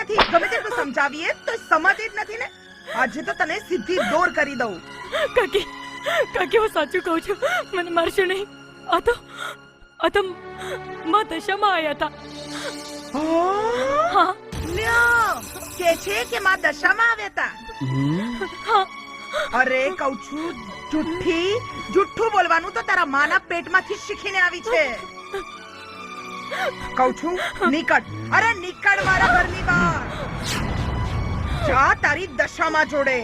નથી. ગમે તેટલું સમજાવીએ તો સમજે જ નથી ને. આજે તો તને સીધી દોર કરી દઉં. કાકી કાકી હું સાચું કહું છું, મને મારશો નહીં. આ તો માં દશામાં આયા હતા. હા લ્યો, કે છે કે માં દશામાં આવ્યા હતા. હા અરે કહું છું જુઠ્ઠું બોલવાનું તો તારા માના પેટમાંથી શીખીને આવી છે. કહું છું નીકળ. અરે નીકળ મારા ઘરની બહાર. જા તારી દશામાં જોડે.